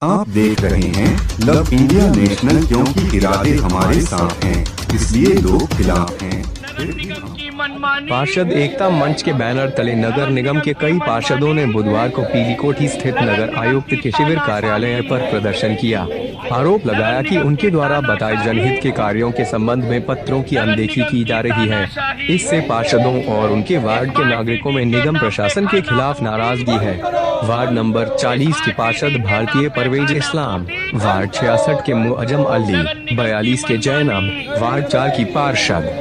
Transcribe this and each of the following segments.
आप देख रहे हैं लव इंडिया नेशनल, क्योंकि इरादे हमारे साथ हैं, इसलिए लोग खिलाफ हैं। पार्षद एकता मंच के बैनर तले नगर निगम के कई पार्षदों ने बुधवार को पीलीकोठी स्थित नगर आयुक्त के शिविर कार्यालय पर प्रदर्शन किया। आरोप लगाया कि उनके द्वारा बताए जनहित के कार्यों के संबंध में पत्रों की अनदेखी की जा रही है। इससे पार्षदों और उनके वार्ड के नागरिकों में निगम प्रशासन के खिलाफ नाराजगी है। वार्ड नंबर 40 की पार्षद भारतीय परवेज इस्लाम, वार्ड 66 के मुअज्जम अली, 42 के जैनब, वार्ड 4 की पार्षद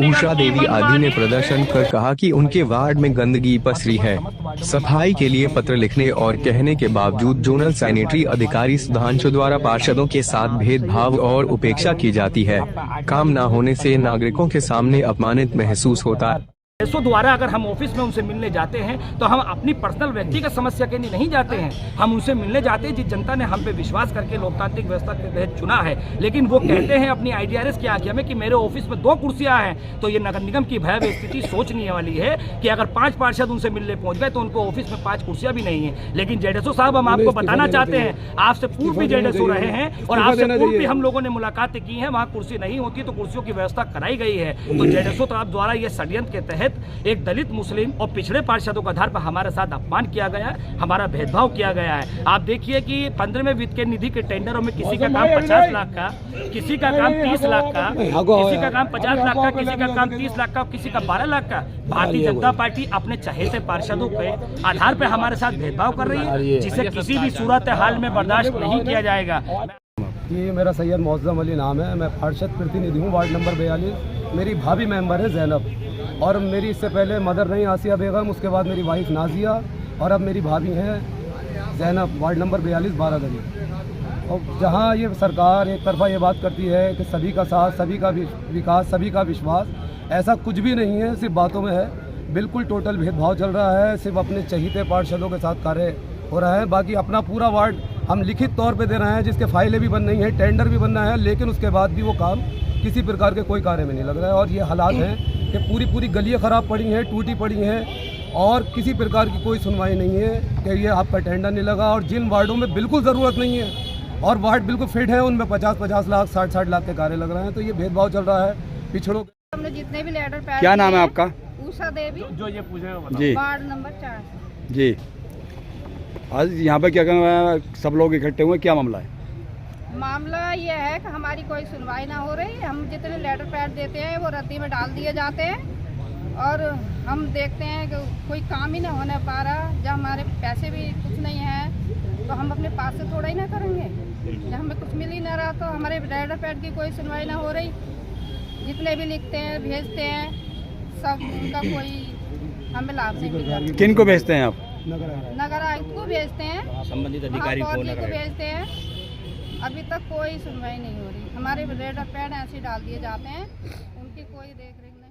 उषा देवी आदि ने प्रदर्शन कर कहा कि उनके वार्ड में गंदगी पसरी है। सफाई के लिए पत्र लिखने और कहने के बावजूद जोनल सैनिटरी अधिकारी सुधांशु द्वारा पार्षदों के साथ भेदभाव और उपेक्षा की जाती है। काम न होने से नागरिकों के सामने अपमानित महसूस होता है। द्वारा अगर हम ऑफिस में उनसे मिलने जाते हैं तो हम अपनी पर्सनल व्यक्तिगत समस्या के लिए नहीं जाते हैं, हम उनसे मिलने जाते हैं जिस जनता ने हम पे विश्वास करके लोकतांत्रिक व्यवस्था के तहत चुना है। लेकिन वो कहते हैं अपनी IDRS की आज्ञा में कि मेरे ऑफिस में 2 कुर्सियां हैं। तो ये नगर निगम की भयावह स्थिति सोचने वाली है कि अगर 5 पार्षद उनसे मिलने पहुंच गए तो उनको ऑफिस में 5 कुर्सियां भी नहीं है। लेकिन जेडीएसओ साहब, हम आपको बताना चाहते हैं, आपसे पूर्व भी जेडीएसओ रहे हैं और आपसे पूर्व भी हम लोगों ने मुलाकातें की है, वहाँ कुर्सी नहीं होती तो कुर्सियों की व्यवस्था कराई गई है। तो जेडीएसओ द्वारा ये षड्यंत्र के तहत एक दलित, मुस्लिम और पिछड़े पार्षदों के आधार पर हमारे साथ अपमान किया गया है, हमारा भेदभाव किया गया है। आप देखिए कि 15वें वित्त के निधि के टेंडरों में किसी का काम 50 लाख का, किसी का काम 30 लाख का, किसी का काम 50 लाख का, किसी का काम 30 लाख का, किसी का 12 लाख का। भारतीय जनता पार्टी अपने चहेते पार्षदों के आधार पर हमारे साथ भेदभाव कर रही है, जिसे किसी भी सूरत हाल में बर्दाश्त नहीं किया जाएगा। ये मेरा सैयद मौज़म अली नाम है, मैं पार्षद प्रतिनिधि हूँ वार्ड नंबर 42। मेरी भाभी मेंबर है जैनब, और मेरी इससे पहले मदर रही आसिया बेगम, उसके बाद मेरी वाइफ नाजिया, और अब मेरी भाभी हैं जैनब, वार्ड नंबर 42 12 और जहाँ ये सरकार एक तरफा ये बात करती है कि सभी का साथ, सभी का विकास, सभी का विश्वास, ऐसा कुछ भी नहीं है, सिर्फ बातों में है। बिल्कुल टोटल भेदभाव चल रहा है, सिर्फ अपने चहीते पार्षदों के साथ कार्य हो रहा है। बाकी अपना पूरा वार्ड हम लिखित तौर पे दे रहे हैं, जिसके फाइलें भी बन रही हैं, टेंडर भी बन रहा है, लेकिन उसके बाद भी वो काम किसी प्रकार के कोई कार्य में नहीं लग रहा है। और ये हालात हैं कि पूरी गलियाँ ख़राब पड़ी हैं, टूटी पड़ी हैं, और किसी प्रकार की कोई सुनवाई नहीं है कि ये आपका टेंडर नहीं लगा। और जिन वार्डों में बिल्कुल ज़रूरत नहीं है और वार्ड बिल्कुल फिट है, उनमें 50-50 लाख, 60-60 लाख के कार्य लग रहे हैं। तो ये भेदभाव चल रहा है पिछड़ों। हमने जितने भी लेटर पैड, क्या नाम है आपका? उषा देवी, जो ये पूछे जी, वार्ड नंबर 4 जी। आज यहाँ पे क्या सब लोग इकट्ठे हुए, क्या मामला है? मामला ये है कि हमारी कोई सुनवाई ना हो रही। हम जितने लेटर पैड देते हैं वो रद्दी में डाल दिए जाते हैं, और हम देखते हैं कि कोई काम ही ना होने पा रहा। जब हमारे पैसे भी कुछ नहीं है तो हम अपने पास से थोड़ा ही ना करेंगे। जब हमें कुछ मिल ही ना रहा तो हमारे लेटर पैड की कोई सुनवाई ना हो रही। जितने भी लिखते हैं, भेजते हैं, सब उनका कोई हमें लाभ नहीं मिल रहा। किन को भेजते हैं आप? नगर आयुक्त को भेजते हैं, संबंधित अधिकारी को भेजते हैं। अभी तक कोई सुनवाई नहीं हो रही। हमारे लेटर पैड ऐसे डाल दिए जाते हैं, उनकी कोई देख रेख नहीं।